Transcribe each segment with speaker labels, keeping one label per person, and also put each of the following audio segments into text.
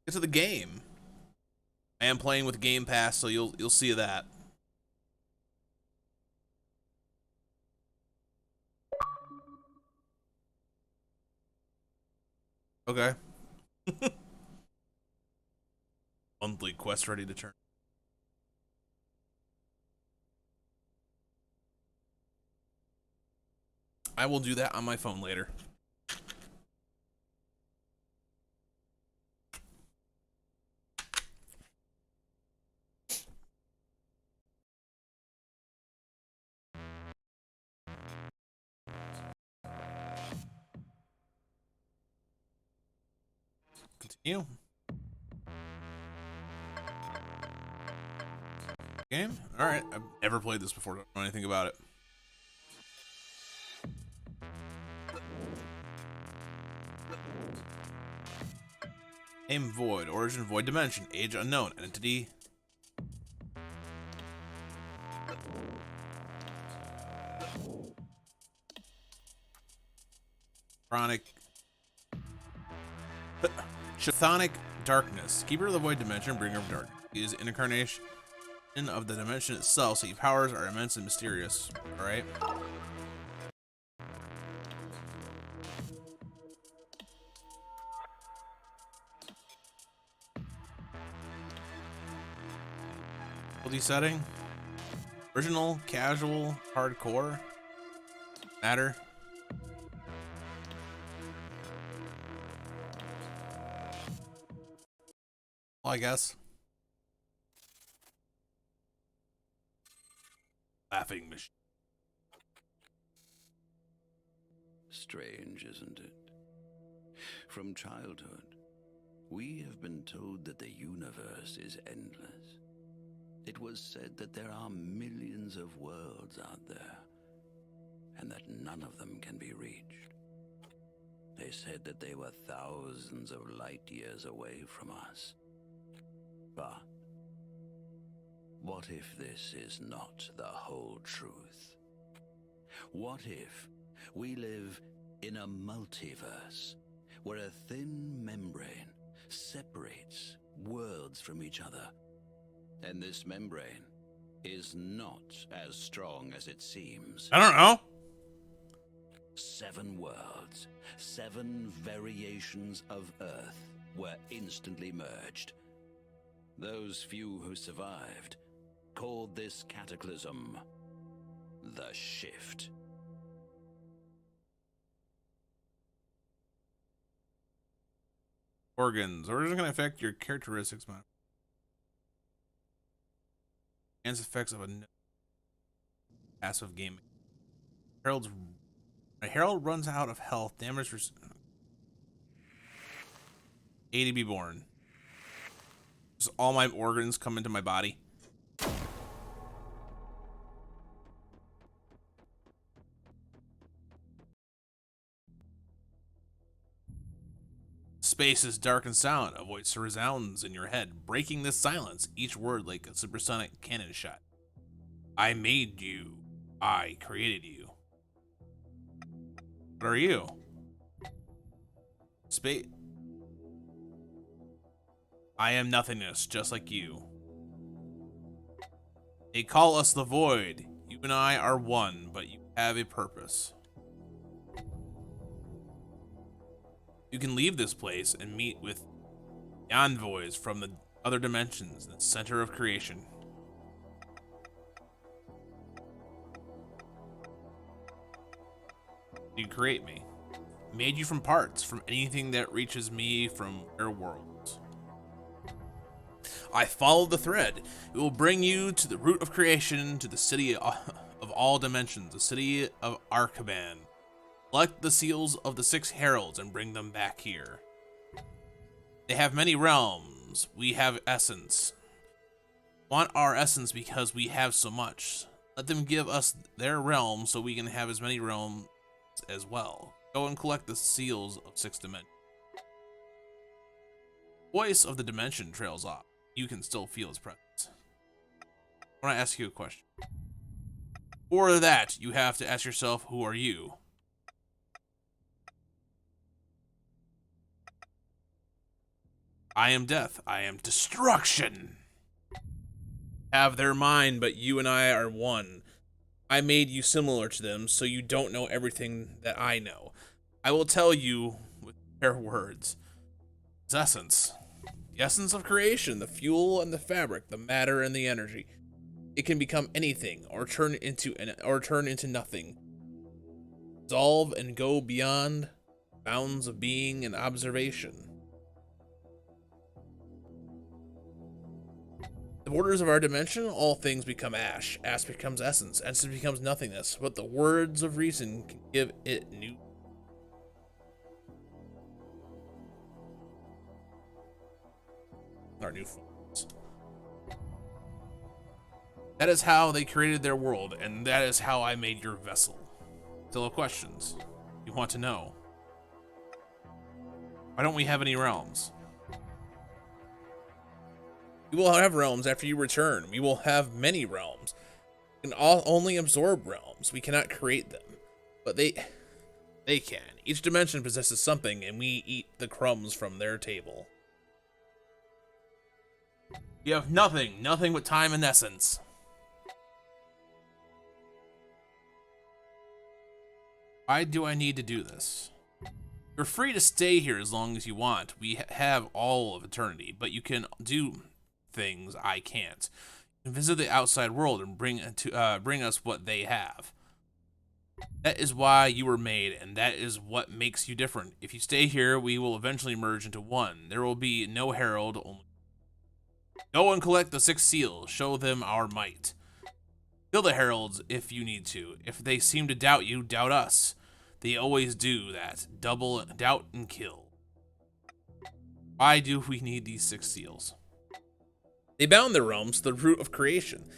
Speaker 1: Get to the game. I am playing with Game Pass, so you'll see that. Okay. Monthly quest ready to turn. I will do that on my phone later. Continue. Game? Alright. I've never played this before. Don't know anything about it. Name void. Origin void dimension. Age unknown. Entity. Chronic. Chthonic darkness. Keeper of the void dimension. Bringer of darkness. He is an incarnation of the dimension itself, so your powers are immense and mysterious. Alright. Difficulty setting. Original, casual, hardcore. Matter. Well, I guess. Laughing machine.
Speaker 2: Strange, isn't it? From childhood, we have been told that the universe is endless. It was said that there are millions of worlds out there, and that none of them can be reached. They said that they were thousands of light years away from us. But what if this is not the whole truth? What if we live in a multiverse where a thin membrane separates worlds from each other, and this membrane is not as strong as it seems?
Speaker 1: I don't know.
Speaker 2: 7 worlds, 7 variations of Earth were instantly merged. Those few who survived called this cataclysm the Shift.
Speaker 1: Organs. Organs can affect your characteristics. Enhance effects of a passive gaming. A Herald runs out of health. Damage. A to be born. Just all my organs come into my body. Space is dark and silent. A voice resounds in your head, breaking the silence, each word like a supersonic cannon shot. I made you. I created you. What are you? Space. I am nothingness, just like you. They call us the Void. You and I are one, but you have a purpose. You can leave this place and meet with the envoys from the other dimensions, the center of creation. You create me. Made you from parts, from anything that reaches me from your worlds. I follow the thread. It will bring you to the root of creation, to the city of all dimensions, the city of Arcaban. Collect the seals of the 6 heralds and bring them back here. They have many realms. We have essence. Want our essence because we have so much. Let them give us their realm so we can have as many realms as well. Go and collect the seals of 6 dimensions. Voice of the dimension trails off. You can still feel its presence. I want to ask you a question. For that, you have to ask yourself, who are you? I am death. I am destruction. Have their mind, but you and I are one. I made you similar to them, so you don't know everything that I know. I will tell you with their words. Its essence. The essence of creation, the fuel and the fabric, the matter and the energy. It can become anything, or turn into nothing. Dissolve and go beyond bounds of being and observation. The borders of our dimension, all things become ash. Ash becomes essence. Essence becomes nothingness. But the words of reason can give it new. Our new forms. That is how they created their world, and that is how I made your vessel. Still have questions. You want to know. Why don't we have any realms? We will have realms after you return. We will have many realms. We can only absorb realms. We cannot create them. But they can. Each dimension possesses something, and we eat the crumbs from their table. You have nothing but time and essence. Why do I need to do this? You're free to stay here as long as you want. We have all of eternity, but you can do things I can't. You can visit the outside world and bring us what they have. That is why you were made, and that is what makes you different. If you stay here, we will eventually merge into one. There will be no Herald, only. Go and collect the 6 seals. Show them our might. Kill the Heralds if you need to. If they seem to doubt you, doubt us. They always do that. Double doubt and kill. Why do we need these 6 seals? They bound their realms to the root of creation.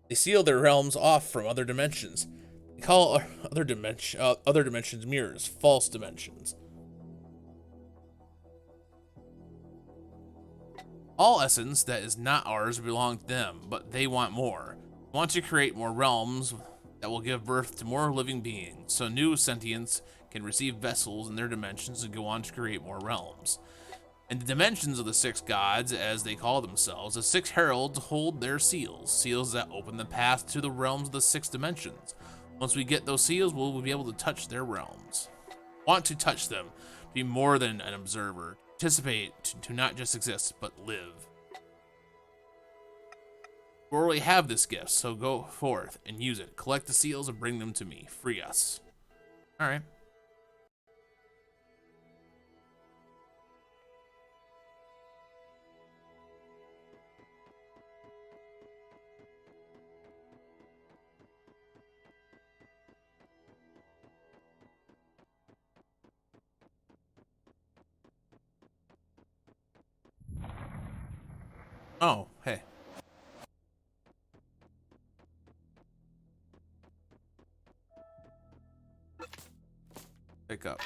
Speaker 1: They sealed their realms off from other dimensions. They call other dimensions mirrors, false dimensions. All essence that is not ours belong to them, but they want more. They want to create more realms that will give birth to more living beings, so new sentients can receive vessels in their dimensions and go on to create more realms. In the dimensions of the 6 gods, as they call themselves, the 6 heralds hold their seals, seals that open the path to the realms of the 6 dimensions. Once we get those seals, we'll be able to touch their realms. Want to touch them, to be more than an observer, participate, to not just exist, but live. We already have this gift, so go forth and use it. Collect the seals and bring them to me. Free us. All right. Oh, hey. Pick up.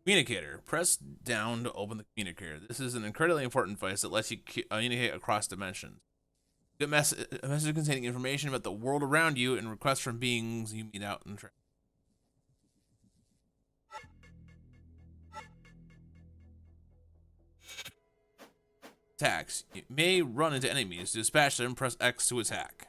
Speaker 1: Communicator. Press down to open the communicator. This is an incredibly important device that lets you communicate across dimensions. A message containing information about the world around you and requests from beings you meet out in traffic. Attacks. You may run into enemies. To dispatch them, press X to attack.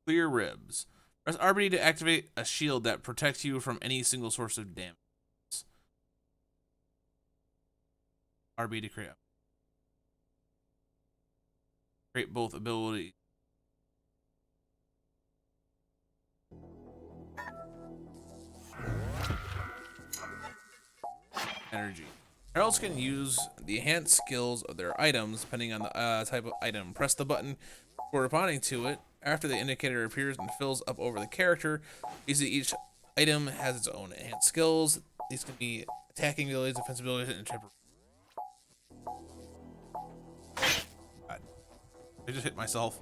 Speaker 1: Clear ribs. Press RB to activate a shield that protects you from any single source of damage. RB to create both abilities. Energy. Heralds can use the enhanced skills of their items depending on the type of item. Press the button corresponding to it. After the indicator appears and fills up over the character, each item has its own enhanced skills. These can be attacking abilities, defensive abilities, and temper. God. I just hit myself.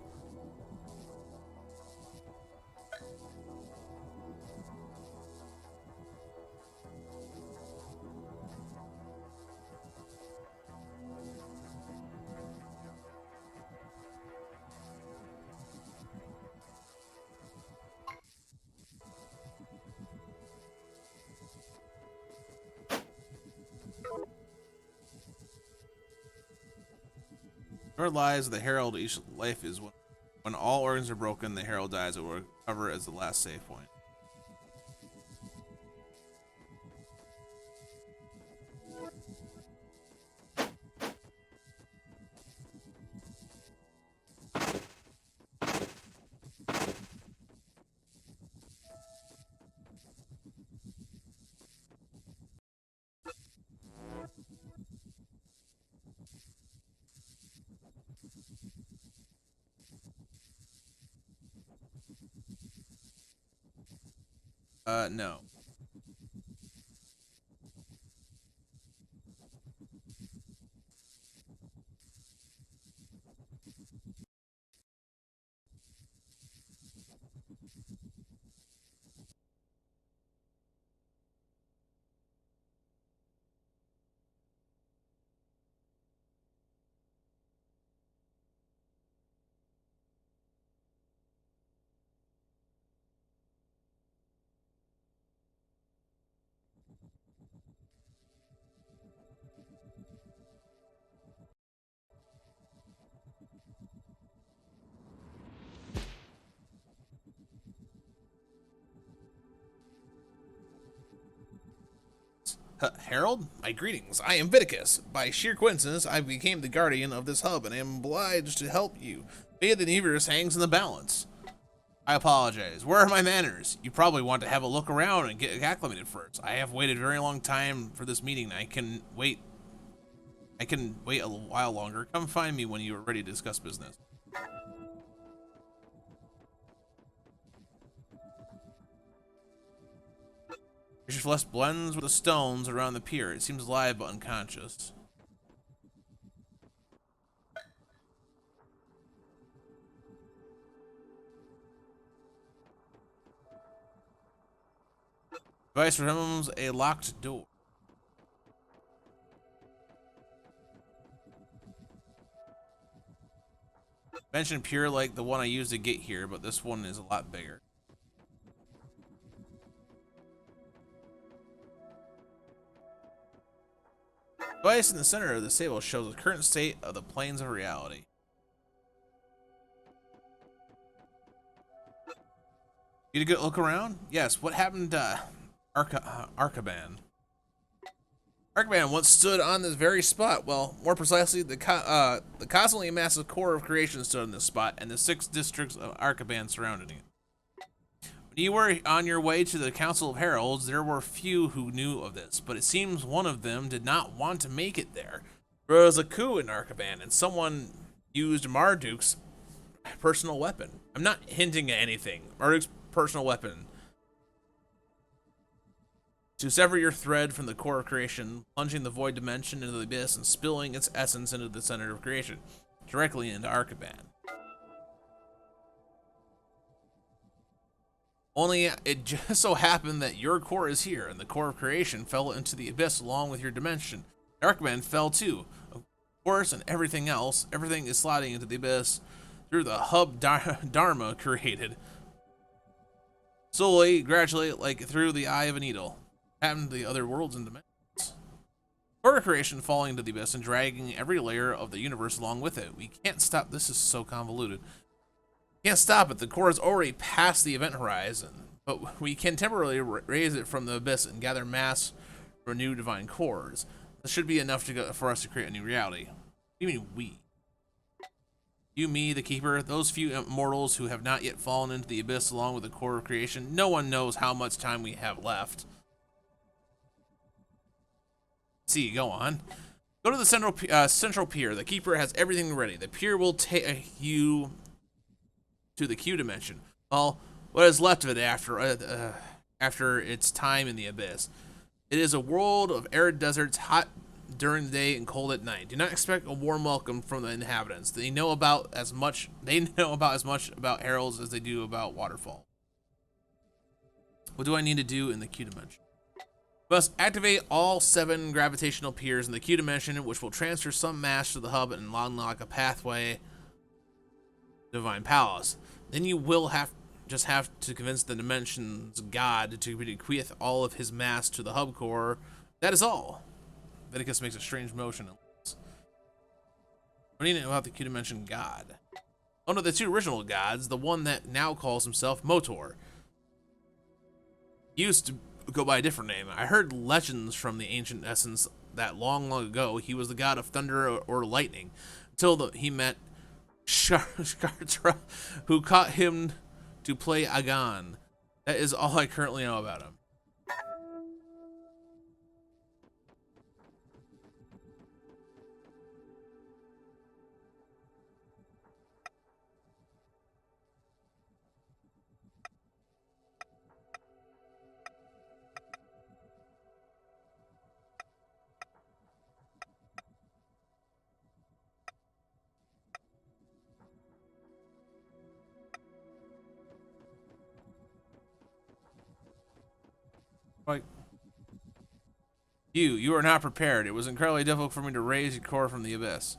Speaker 1: Where lies the Herald, each life is when all organs are broken, the Herald dies. It will recover as the last save point. No. Herald, my greetings. I am Viticus. By sheer coincidence, I became the guardian of this hub and am obliged to help you. Fate of the universe hangs in the balance. I apologize. Where are my manners? You probably want to have a look around and get acclimated first. I have waited a very long time for this meeting. I can wait a while longer. Come find me when you are ready to discuss business. Your flesh blends with the stones around the pier. It seems alive but unconscious. Device resembles a locked door. Mentioned pure like the one I used to get here, but this one is a lot bigger. The device in the center of the table shows the current state of the planes of reality. You get a good look around? Yes. What happened to Arcaban? Arcaban once stood on this very spot. Well, more precisely, the constantly massive core of creation stood on this spot, and the 6 districts of Arcaban surrounding it. When you were on your way to the Council of Heralds, there were few who knew of this, but it seems one of them did not want to make it there. There was a coup in Arcaban, and someone used Marduk's personal weapon. I'm not hinting at anything. Marduk's personal weapon. To sever your thread from the core of creation, plunging the void dimension into the abyss and spilling its essence into the center of creation, directly into Arcaban. Only it just so happened that your core is here, and the core of creation fell into the abyss along with your dimension. Arcaban fell too. Of course, and everything else, everything is sliding into the abyss through the hub Dharma created. Slowly, gradually, like through the eye of a needle. Happened to the other worlds and dimensions. Core of creation falling into the abyss and dragging every layer of the universe along with it. We can't stop. This is so convoluted. Can't stop it. The core is already past the event horizon, but we can temporarily raise it from the abyss and gather mass for new divine cores. This should be enough for us to create a new reality. What do you mean we? You, me, the Keeper, those few mortals who have not yet fallen into the abyss along with the core of creation. No one knows how much time we have left. See, go on. Go to the central pier. The Keeper has everything ready. The pier will take you to the Q dimension. Well, what is left of it after its time in the abyss? It is a world of arid deserts, hot during the day and cold at night. Do not expect a warm welcome from the inhabitants. They know about as much about heralds as they do about waterfall. What do I need to do in the Q dimension? Must activate all 7 gravitational piers in the Q dimension, which will transfer some mass to the hub and unlock a pathway to Divine Palace. Then you will have to convince the dimension's god to bequeath all of his mass to the hub core. That is all. Venicus makes a strange motion. What do you know about the Q dimension god? Oh no, the 2 original gods, the one that now calls himself Motor. He used to go by a different name. I heard legends from the ancient essence that long ago he was the god of thunder or lightning, until he met Skartra, who caught him to play Agan. That is all I currently know about him. Like, you are not prepared. It was incredibly difficult for me to raise your core from the abyss.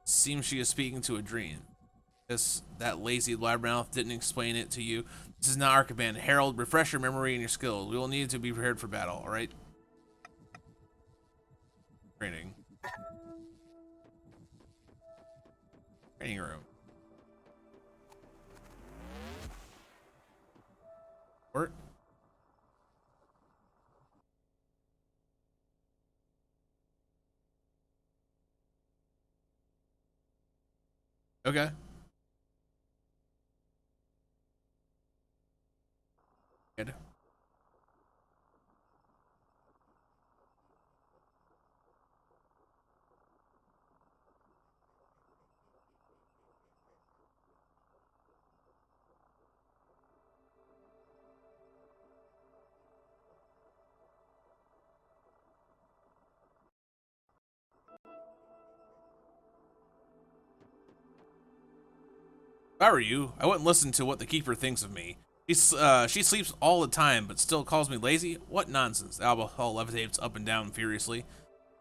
Speaker 1: Seems she is speaking to a dream. That lazy labyrinth didn't explain it to you. This is not our command. Herald, refresh your memory and your skills. We will need to be prepared for battle, alright? Training. Training room. Work. Okay. Good. If I were you, I wouldn't listen to what the Keeper thinks of me. She sleeps all the time, but still calls me lazy? What nonsense. Alcohol levitates up and down furiously.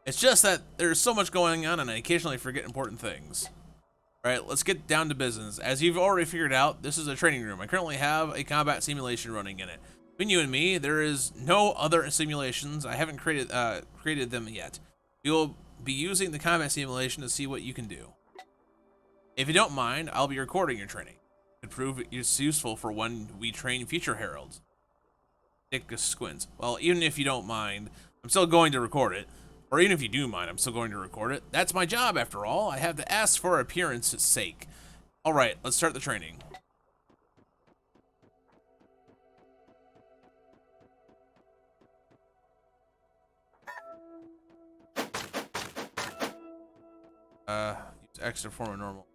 Speaker 1: It's just that there's so much going on and I occasionally forget important things. Alright, let's get down to business. As you've already figured out, this is a training room. I currently have a combat simulation running in it. Between you and me, there is no other simulations. I haven't created them yet. We will be using the combat simulation to see what you can do. If you don't mind, I'll be recording your training. It could prove it's useful for when we train future heralds. Dick squints. Well, even if you don't mind, I'm still going to record it. Or even if you do mind, I'm still going to record it. That's my job, after all. I have to ask for appearance's sake. Alright, let's start the training. Use extra form of normal.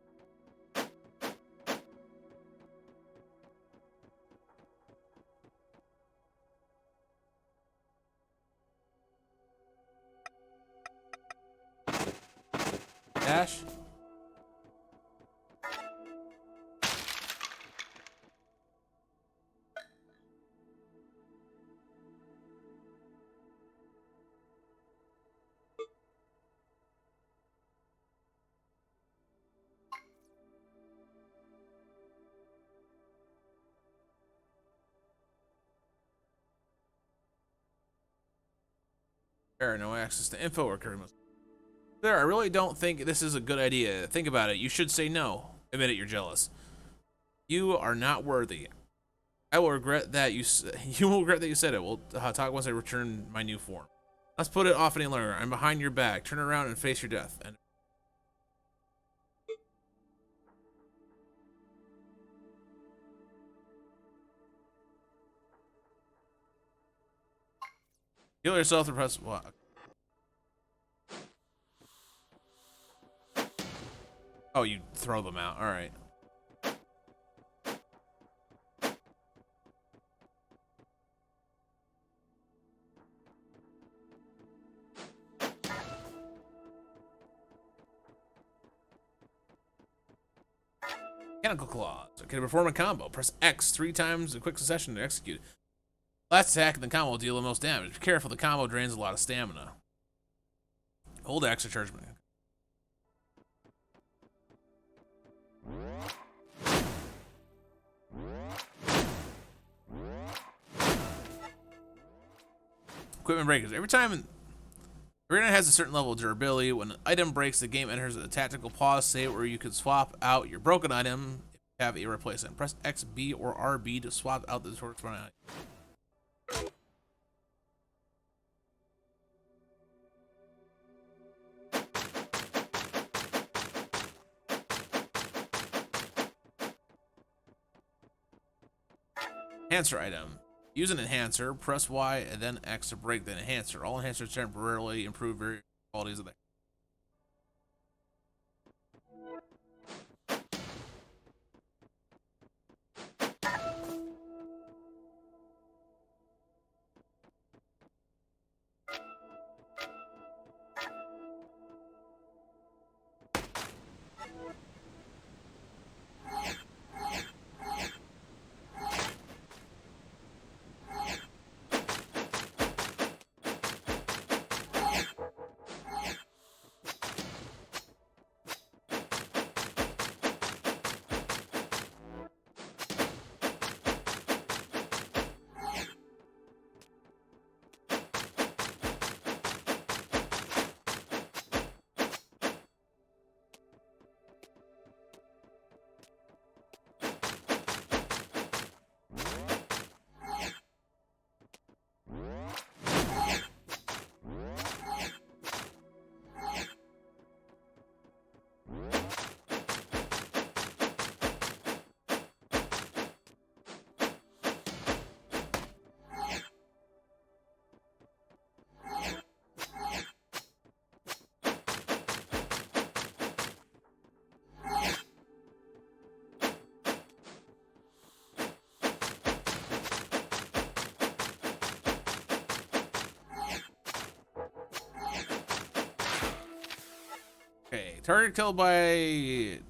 Speaker 1: Dash. No access to info or current. There, I really don't think this is a good idea. Think about it. You should say no. Admit it, you're jealous. You are not worthy. I will regret that you will regret that you said it. We'll talk once I return my new form. Let's put it off any longer. I'm behind your back. Turn around and face your death. And heal yourself and press what? Oh, you throw them out. All right. Mechanical claws. Can perform a combo. Press X 3 times in quick succession to execute. Last attack in the combo will deal the most damage. Be careful, the combo drains a lot of stamina. Hold X to charge me. Equipment breakers. Every time Arena has a certain level of durability. When an item breaks, the game enters a tactical pause state where you can swap out your broken item if you have a replacement. Press X, B, or RB to swap out the corresponding item. Enhancer item. Use an enhancer, press Y and then X to break the enhancer. All enhancers temporarily improve various qualities of the Okay, target killed by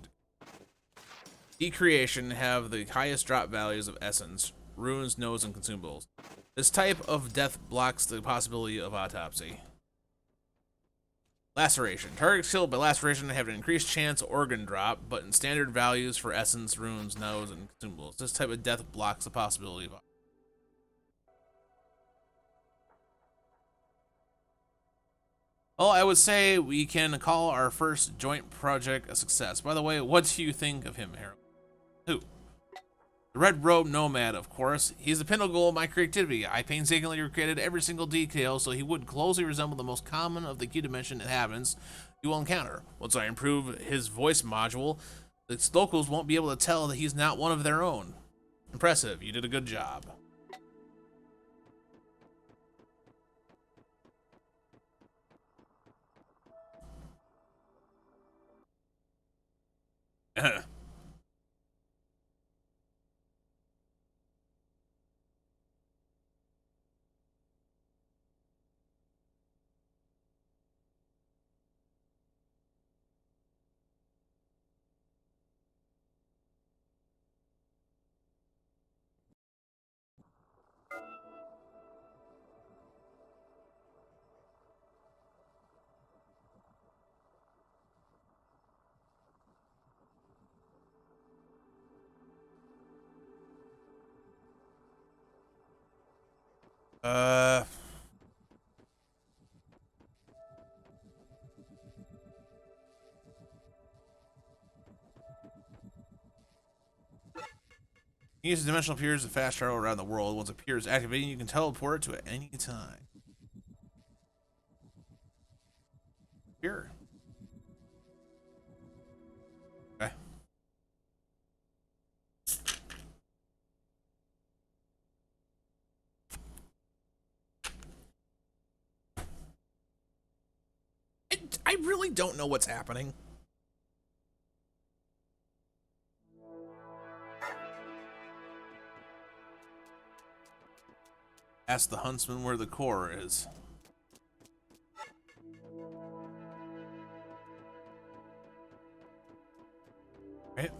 Speaker 1: decreation have the highest drop values of essence, runes, nodes, and consumables. This type of death blocks the possibility of autopsy. Laceration. Targets killed by laceration have an increased chance of organ drop, but in standard values for essence, runes, nodes, and consumables. This type of death blocks the possibility of autopsy. Well, I would say we can call our first joint project a success. By the way, what do you think of him, Herald? Who? The Red Robe Nomad, of course. He's the pinnacle of my creativity. I painstakingly recreated every single detail so he would closely resemble the most common of the Q Dimension inhabitants you will encounter. Once I improve his voice module, the locals won't be able to tell that he's not one of their own. Impressive. You did a good job. uh... Use dimensional piers to fast travel around the world. Once a pier is activated, you can teleport to it at any time. Pier. Okay. I really don't know what's happening. Ask the huntsman where the core is. Right?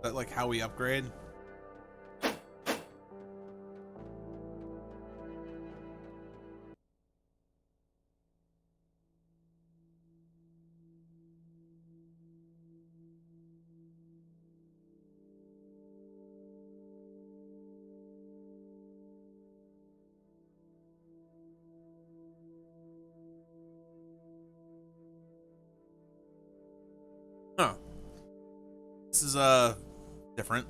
Speaker 1: that like how we upgrade? Huh. This is different.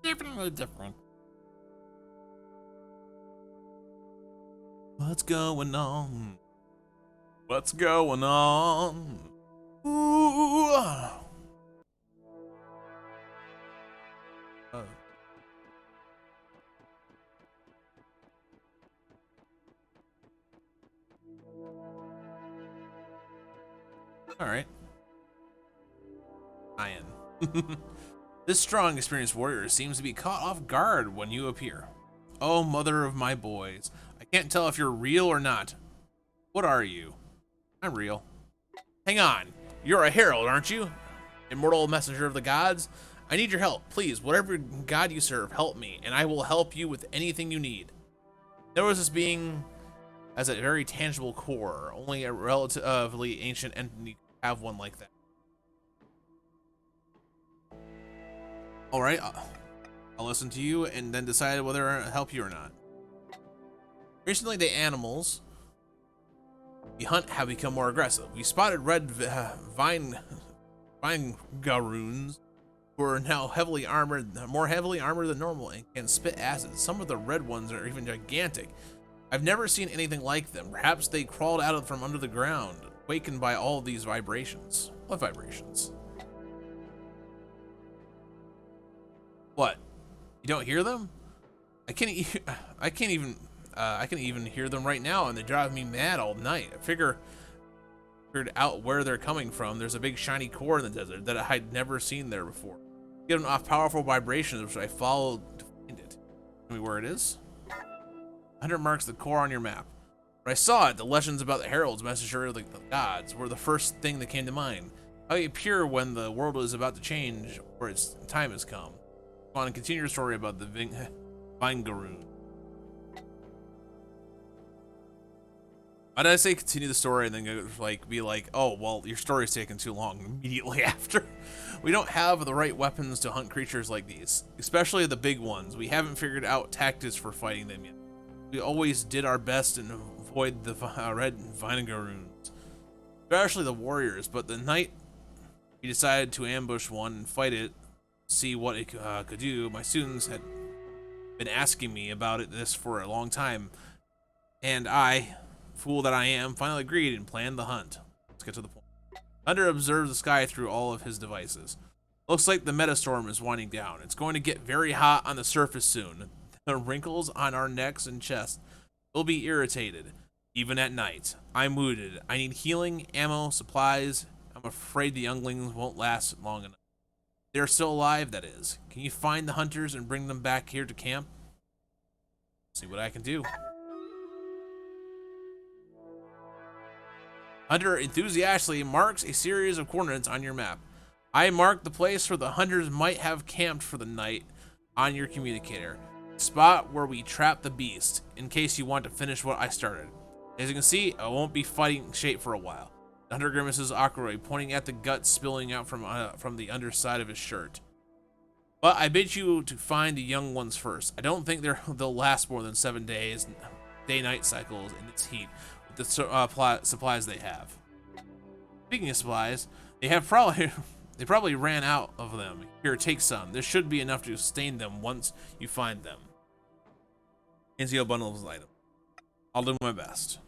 Speaker 1: Definitely different. What's going on? What's going on? Ooh. All right. Ian. This strong, experienced warrior seems to be caught off guard when you appear. Oh, mother of my boys. I can't tell if you're real or not. What are you? I'm real. Hang on. You're a herald, aren't you? Immortal messenger of the gods? I need your help. Please, whatever god you serve, help me, and I will help you with anything you need. There was this being as a very tangible core. Only a relatively ancient entity could have one like that. All right, I'll listen to you and then decide whether to help you or not. Recently, the animals we hunt have become more aggressive. We spotted red vine garoons who are now heavily armored, more heavily armored than normal, and can spit acid. Some of the red ones are even gigantic. I've never seen anything like them. Perhaps they crawled out from under the ground, awakened by all these vibrations. What vibrations? What? You don't hear them? I can even hear them right now, and they drive me mad all night. I figured out where they're coming from. There's a big shiny core in the desert that I'd never seen there before. Given off powerful vibrations, which I followed to find it. Tell me where it is. 100 marks the core on your map. When I saw it, the legends about the heralds, messenger of the gods, were the first thing that came to mind. How you appear when the world is about to change, or its time has come. Go on and continue your story about the Vingaroon. Why did I say continue the story and then go, like, be like, oh, well, your story's taking too long immediately after? We don't have the right weapons to hunt creatures like these, especially the big ones. We haven't figured out tactics for fighting them yet. We always did our best and avoid the red Vingaroons, especially the warriors, but the night we decided to ambush one and fight it, see what it could do. My students had been asking me about this for a long time, and I, fool that I am, finally agreed and planned the hunt. Let's get to the point. Thunder observes the sky through all of his devices. Looks like the metastorm is winding down. It's going to get very hot on the surface soon. The wrinkles on our necks and chest will be irritated, even at night. I'm wounded. I need healing, ammo, supplies. I'm afraid the younglings won't last long enough. They're still alive, that is. Can you find the hunters and bring them back here to camp? See what I can do. Hunter enthusiastically marks a series of coordinates on your map. I marked the place where the hunters might have camped for the night on your communicator. Spot where we trapped the beast, in case you want to finish what I started. As you can see, I won't be fighting shape for a while. The hunter grimaces awkwardly, pointing at the guts spilling out from the underside of his shirt. But I bid you to find the young ones first. I don't think they'll last more than 7 days, day-night cycles in its heat, with the supplies they have. Speaking of supplies, they probably ran out of them. Here, take some. There should be enough to sustain them once you find them. Enzio bundles item. I'll do my best.